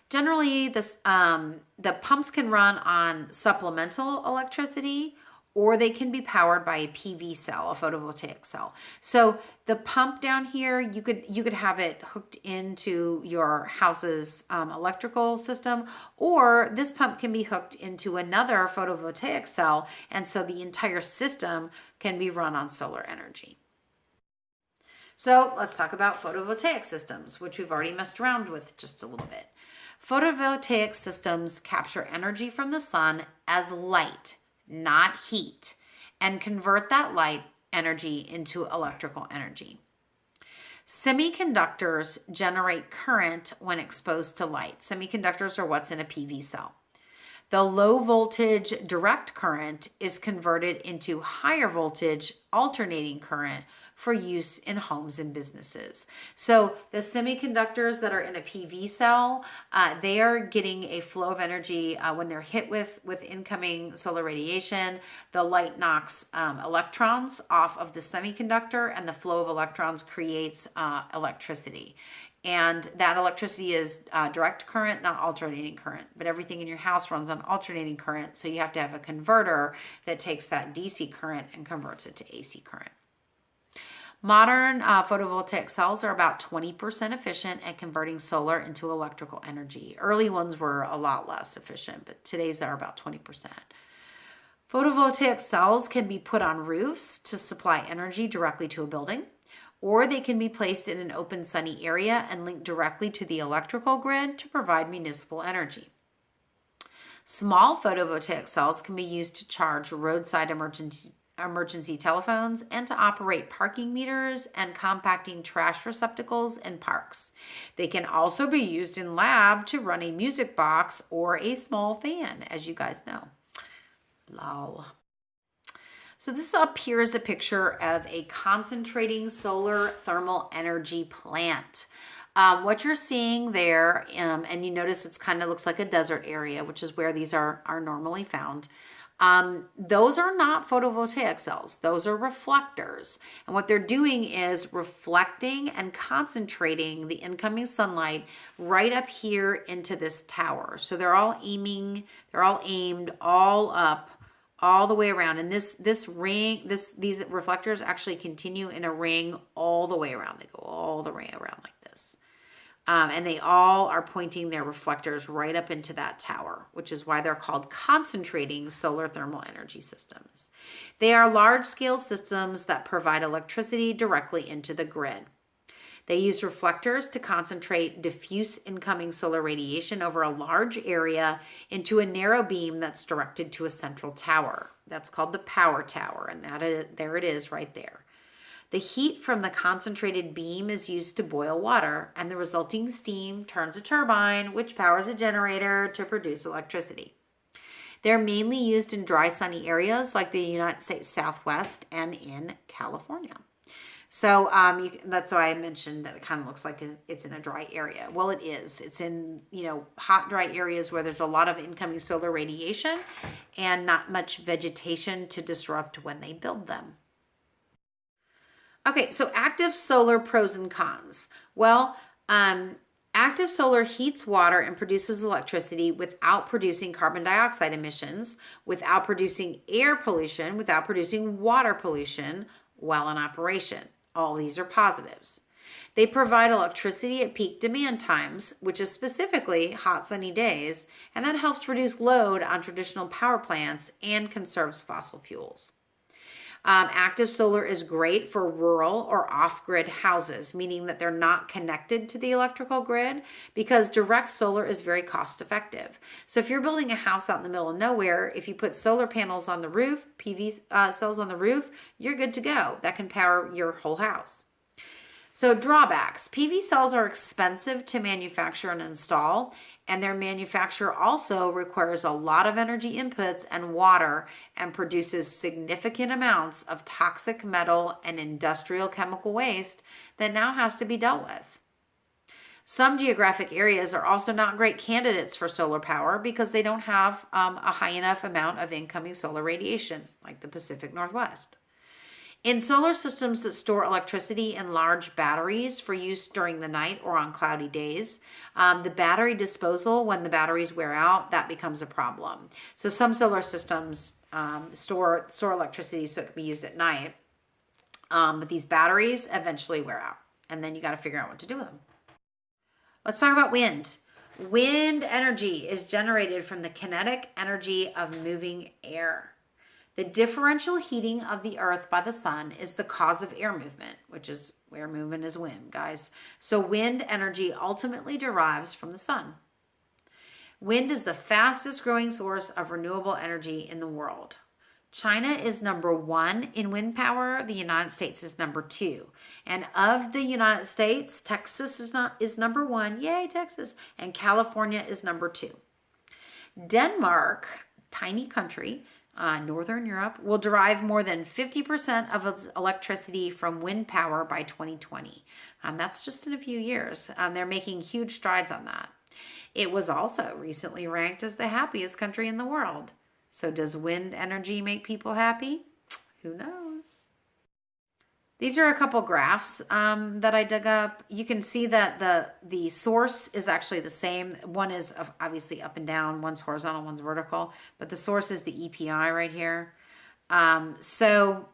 Generally, the pumps can run on supplemental electricity, or they can be powered by a PV cell, a photovoltaic cell. So the pump down here, you could have it hooked into your house's electrical system, or this pump can be hooked into another photovoltaic cell, and so the entire system can be run on solar energy. So let's talk about photovoltaic systems, which we've already messed around with just a little bit. Photovoltaic systems capture energy from the sun as light, not heat, and convert that light energy into electrical energy. Semiconductors generate current when exposed to light. Semiconductors are what's in a PV cell. The low voltage direct current is converted into higher voltage alternating current for use in homes and businesses. So the semiconductors that are in a PV cell, they are getting a flow of energy when they're hit with incoming solar radiation. The light knocks electrons off of the semiconductor, and the flow of electrons creates electricity. And that electricity is direct current, not alternating current. But everything in your house runs on alternating current, so you have to have a converter that takes that DC current and converts it to AC current. Modern photovoltaic cells are about 20% efficient at converting solar into electrical energy. Early ones were a lot less efficient, but today's are about 20%. Photovoltaic cells can be put on roofs to supply energy directly to a building, or they can be placed in an open sunny area and linked directly to the electrical grid to provide municipal energy. Small photovoltaic cells can be used to charge roadside emergency telephones and to operate parking meters and compacting trash receptacles in parks. They can also be used in lab to run a music box or a small fan, as you guys know. Lol. So this up here is a picture of a concentrating solar thermal energy plant. What you're seeing there, and you notice it's kind of looks like a desert area, which is where these are normally found. Those are not photovoltaic cells. Those are reflectors. And what they're doing is reflecting and concentrating the incoming sunlight right up here into this tower. So they're all aimed all up, all the way around. And this ring, these reflectors actually continue in a ring all the way around. They go all the way around like this. And they all are pointing their reflectors right up into that tower, which is why they're called concentrating solar thermal energy systems. They are large-scale systems that provide electricity directly into the grid. They use reflectors to concentrate diffuse incoming solar radiation over a large area into a narrow beam that's directed to a central tower. That's called the power tower, and there it is right there. The heat from the concentrated beam is used to boil water, and the resulting steam turns a turbine, which powers a generator to produce electricity. They're mainly used in dry, sunny areas like the United States Southwest and in California. So that's why I mentioned that it kind of looks like it's in a dry area. Well, it is. It's in, hot, dry areas where there's a lot of incoming solar radiation and not much vegetation to disrupt when they build them. Okay, so active solar pros and cons. Well, active solar heats water and produces electricity without producing carbon dioxide emissions, without producing air pollution, without producing water pollution while in operation. All these are positives. They provide electricity at peak demand times, which is specifically hot sunny days, and that helps reduce load on traditional power plants and conserves fossil fuels. Active solar is great for rural or off-grid houses, meaning that they're not connected to the electrical grid, because direct solar is very cost effective. So if you're building a house out in the middle of nowhere, if you put solar panels on the roof, PV cells on the roof, you're good to go. That can power your whole house. So drawbacks. PV cells are expensive to manufacture and install, and their manufacture also requires a lot of energy inputs and water and produces significant amounts of toxic metal and industrial chemical waste that now has to be dealt with. Some geographic areas are also not great candidates for solar power because they don't have a high enough amount of incoming solar radiation, like the Pacific Northwest. In solar systems that store electricity in large batteries for use during the night or on cloudy days, the battery disposal, when the batteries wear out, that becomes a problem. So some solar systems store electricity so it can be used at night, but these batteries eventually wear out, and then you got to figure out what to do with them. Let's talk about wind. Wind energy is generated from the kinetic energy of moving air. The differential heating of the earth by the sun is the cause of air movement, which is air movement is wind, guys. So wind energy ultimately derives from the sun. Wind is the fastest growing source of renewable energy in the world. China is number 1 in wind power. The United States is number 2. And of the United States, Texas is number 1. Yay, Texas. And California is number 2. Denmark, tiny country, Northern Europe, will derive more than 50% of its electricity from wind power by 2020. That's just in a few years. They're making huge strides on that. It was also recently ranked as the happiest country in the world. So does wind energy make people happy? Who knows? These are a couple graphs that I dug up. You can see that the source is actually the same. One is obviously up and down. One's horizontal, one's vertical. But the source is the EPI right here. So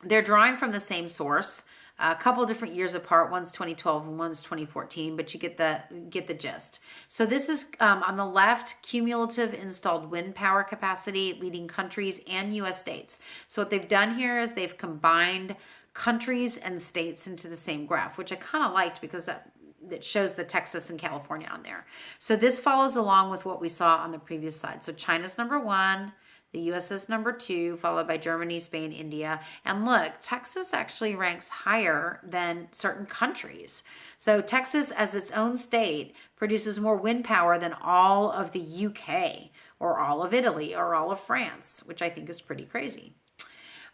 they're drawing from the same source. A couple different years apart. One's 2012 and one's 2014. But you get the gist. So this is on the left, cumulative installed wind power capacity, leading countries and U.S. states. So what they've done here is they've combined countries and states into the same graph, which I kind of liked because that shows the Texas and California on there. So this follows along with what we saw on the previous slide. So China's number 1, the US is number 2, followed by Germany, Spain, India. And look, Texas actually ranks higher than certain countries. So Texas, as its own state, produces more wind power than all of the UK or all of Italy or all of France, which I think is pretty crazy.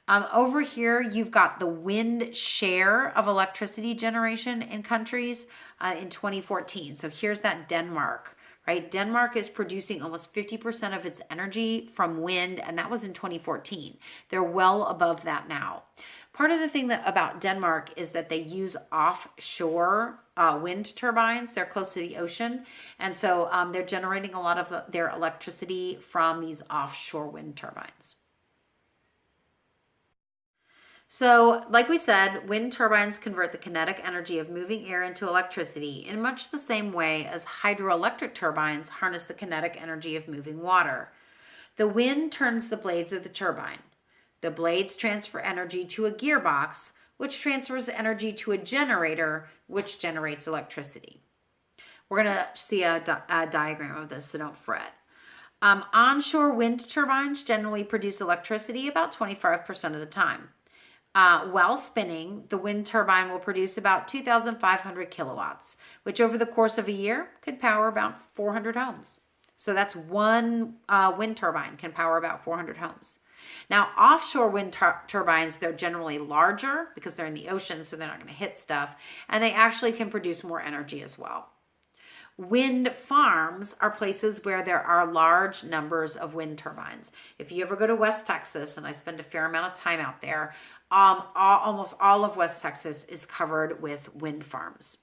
Over here, you've got the wind share of electricity generation in countries in 2014. So here's that Denmark, right? Denmark is producing almost 50% of its energy from wind, and that was in 2014. They're well above that now. Part of the thing about Denmark is that they use offshore wind turbines. They're close to the ocean, and so they're generating a lot of their electricity from these offshore wind turbines. So, like we said, wind turbines convert the kinetic energy of moving air into electricity in much the same way as hydroelectric turbines harness the kinetic energy of moving water. The wind turns the blades of the turbine. The blades transfer energy to a gearbox, which transfers energy to a generator, which generates electricity. We're going to see a diagram of this, so don't fret. Onshore wind turbines generally produce electricity about 25% of the time. While spinning, the wind turbine will produce about 2,500 kilowatts, which over the course of a year could power about 400 homes. So that's one wind turbine can power about 400 homes. Now, offshore wind turbines, they're generally larger because they're in the ocean, so they're not going to hit stuff, and they actually can produce more energy as well. Wind farms are places where there are large numbers of wind turbines. If you ever go to West Texas, and I spend a fair amount of time out there, almost all of West Texas is covered with wind farms.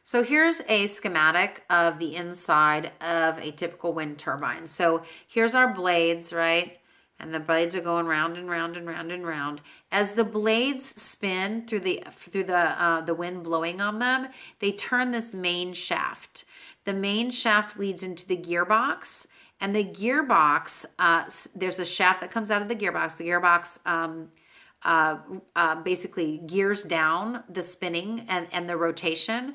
So here's a schematic of the inside of a typical wind turbine. So here's our blades, right? And the blades are going round and round and round and round. As the blades spin through the wind blowing on them, they turn this main shaft. The main shaft leads into the gearbox, and the gearbox, there's a shaft that comes out of the gearbox. The gearbox basically gears down the spinning and the rotation,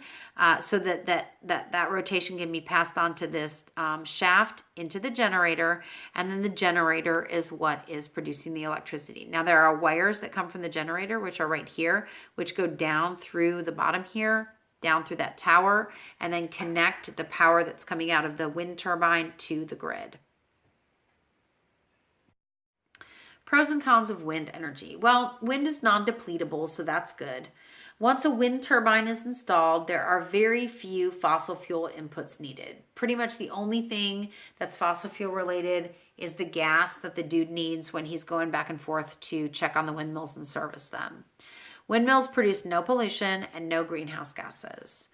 so that rotation can be passed on to this shaft into the generator, and then the generator is what is producing the electricity. Now there are wires that come from the generator, which are right here, which go down through the bottom here, down through that tower, and then connect the power that's coming out of the wind turbine to the grid. Pros and cons of wind energy. Well, wind is non-depletable, so that's good. Once a wind turbine is installed, there are very few fossil fuel inputs needed. Pretty much the only thing that's fossil fuel related is the gas that the dude needs when he's going back and forth to check on the windmills and service them. Windmills produce no pollution and no greenhouse gases.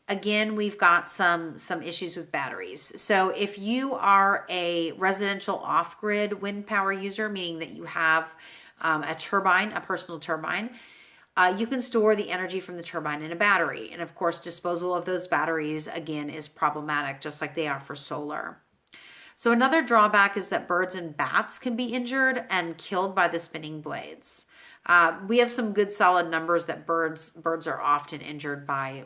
Again, we've got some issues with batteries. So if you are a residential off-grid wind power user, meaning that you have a turbine, a personal turbine, you can store the energy from the turbine in a battery. And of course, disposal of those batteries, again, is problematic, just like they are for solar. So another drawback is that birds and bats can be injured and killed by the spinning blades. We have some good solid numbers that birds are often injured by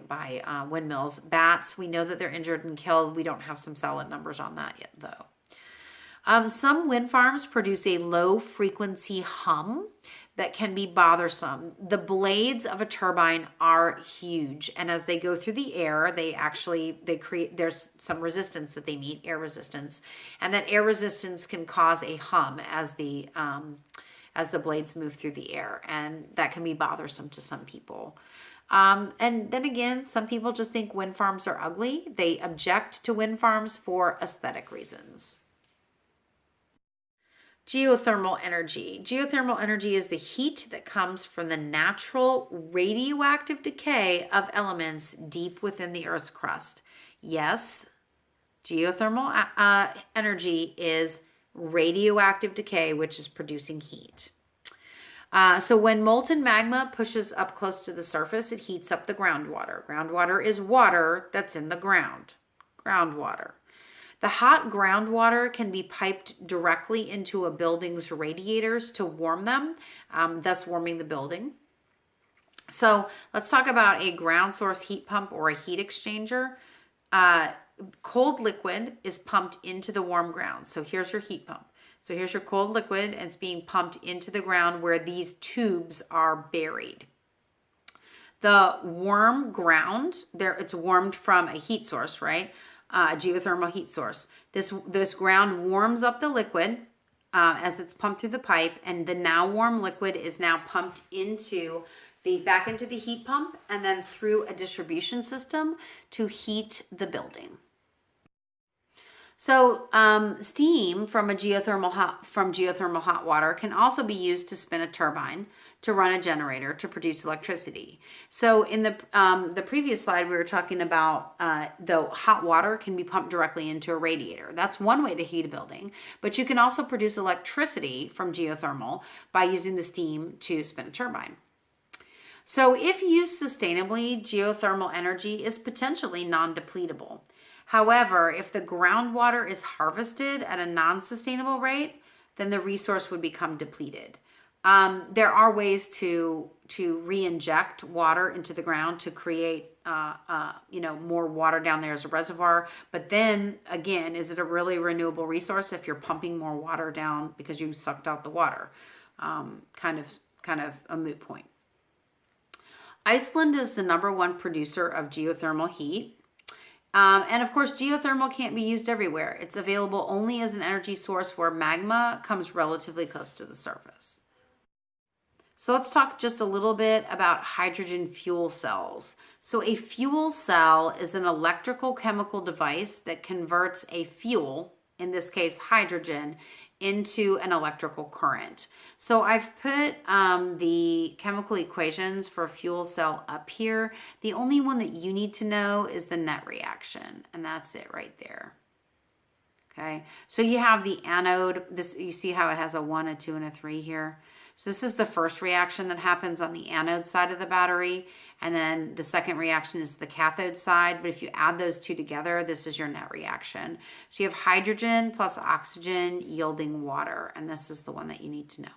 windmills. Bats, we know that they're injured and killed. We don't have some solid numbers on that yet, though. Some wind farms produce a low frequency hum that can be bothersome. The blades of a turbine are huge, and as they go through the air, there's some resistance that they meet, air resistance, and that air resistance can cause a hum as the blades move through the air, and that can be bothersome to some people. And then again, some people just think wind farms are ugly. They object to wind farms for aesthetic reasons. Geothermal energy. Geothermal energy is the heat that comes from the natural radioactive decay of elements deep within the Earth's crust. Yes, geothermal energy is radioactive decay, which is producing heat. So when molten magma pushes up close to the surface, it heats up the groundwater. Groundwater is water that's in the ground. Groundwater. The hot groundwater can be piped directly into a building's radiators to warm them, thus warming the building. So let's talk about a ground source heat pump or a heat exchanger. Cold liquid is pumped into the warm ground. So here's your heat pump. So here's your cold liquid, and it's being pumped into the ground where these tubes are buried. The warm ground, it's warmed from a heat source, right? A geothermal heat source. This ground warms up the liquid as it's pumped through the pipe, and the now warm liquid is now pumped back into the heat pump and then through a distribution system to heat the building. So steam from geothermal hot water can also be used to spin a turbine, to run a generator, to produce electricity. So in the previous slide, we were talking about the hot water can be pumped directly into a radiator. That's one way to heat a building, but you can also produce electricity from geothermal by using the steam to spin a turbine. So if used sustainably, geothermal energy is potentially non-depletable. However, if the groundwater is harvested at a non-sustainable rate, then the resource would become depleted. There are ways to re-inject water into the ground to create more water down there as a reservoir. But then again, is it a really renewable resource if you're pumping more water down because you sucked out the water? Kind of a moot point. Iceland is the #1 producer of geothermal heat. And of course, geothermal can't be used everywhere. It's available only as an energy source where magma comes relatively close to the surface. So let's talk just a little bit about hydrogen fuel cells. So a fuel cell is an electrical chemical device that converts a fuel, in this case hydrogen, into an electrical current. So I've put the chemical equations for a fuel cell up here. The only one that you need to know is the net reaction, and that's it right there. Okay, so you have the anode. This, you see how it has a 1, a 2, and a 3 here. So this is the first reaction that happens on the anode side of the battery, and then the second reaction is the cathode side. But if you add those two together, this is your net reaction. So you have hydrogen plus oxygen yielding water, and this is the one that you need to know.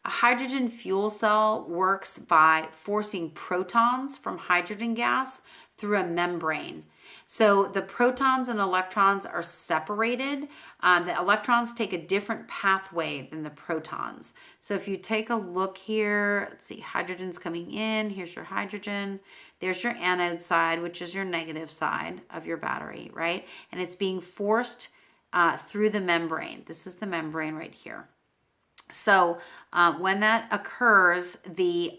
A hydrogen fuel cell works by forcing protons from hydrogen gas through a membrane. So the protons and electrons are separated. The electrons take a different pathway than the protons. So if you take a look here, let's see, hydrogen's coming in. Here's your hydrogen. There's your anode side, which is your negative side of your battery, right? And it's being forced through the membrane. This is the membrane right here. So when that occurs, the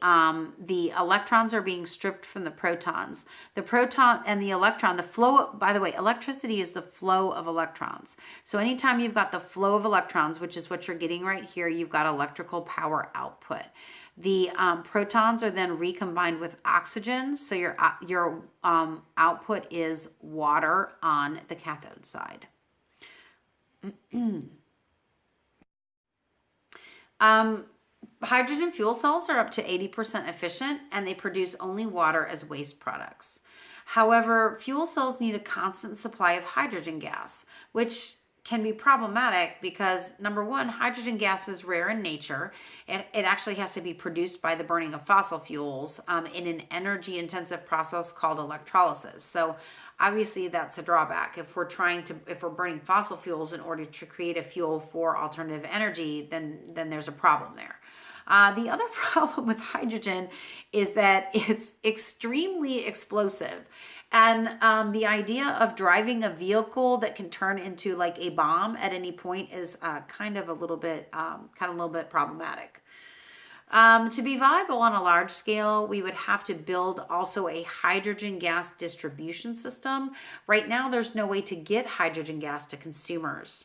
electrons are being stripped from the protons. The proton and the electron, the flow, by the way, electricity is the flow of electrons. So anytime you've got the flow of electrons, which is what you're getting right here, you've got electrical power output. The protons are then recombined with oxygen, so your output is water on the cathode side. Hydrogen fuel cells are up to 80% efficient, and they produce only water as waste products. However, fuel cells need a constant supply of hydrogen gas, which can be problematic because, number one, hydrogen gas is rare in nature. It actually has to be produced by the burning of fossil fuels in an energy intensive process called electrolysis. So obviously that's a drawback. If we're burning fossil fuels in order to create a fuel for alternative energy, then there's a problem there. The other problem with hydrogen is that it's extremely explosive. And the idea of driving a vehicle that can turn into like a bomb at any point is kind of a little bit problematic. To be viable on a large scale, we would have to build also a hydrogen gas distribution system. Right now, there's no way to get hydrogen gas to consumers.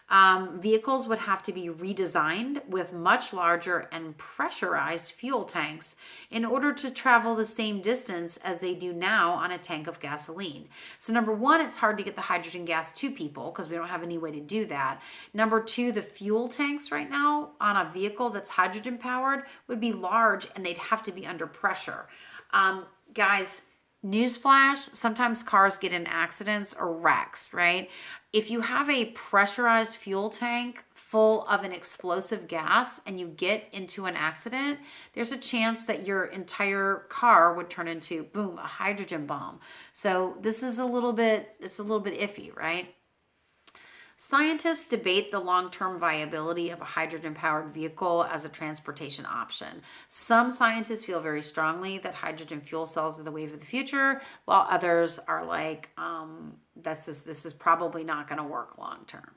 Vehicles would have to be redesigned with much larger and pressurized fuel tanks in order to travel the same distance as they do now on a tank of gasoline. So number one, it's hard to get the hydrogen gas to people because we don't have any way to do that. Number two, the fuel tanks right now on a vehicle that's hydrogen powered would be large and they'd have to be under pressure. Guys, newsflash, sometimes cars get in accidents or wrecks, right? If you have a pressurized fuel tank full of an explosive gas and you get into an accident, there's a chance that your entire car would turn into, boom, a hydrogen bomb. So this is a little bit iffy, right? Scientists debate the long-term viability of a hydrogen-powered vehicle as a transportation option. Some scientists feel very strongly that hydrogen fuel cells are the wave of the future, while others are like, this is probably not going to work long-term.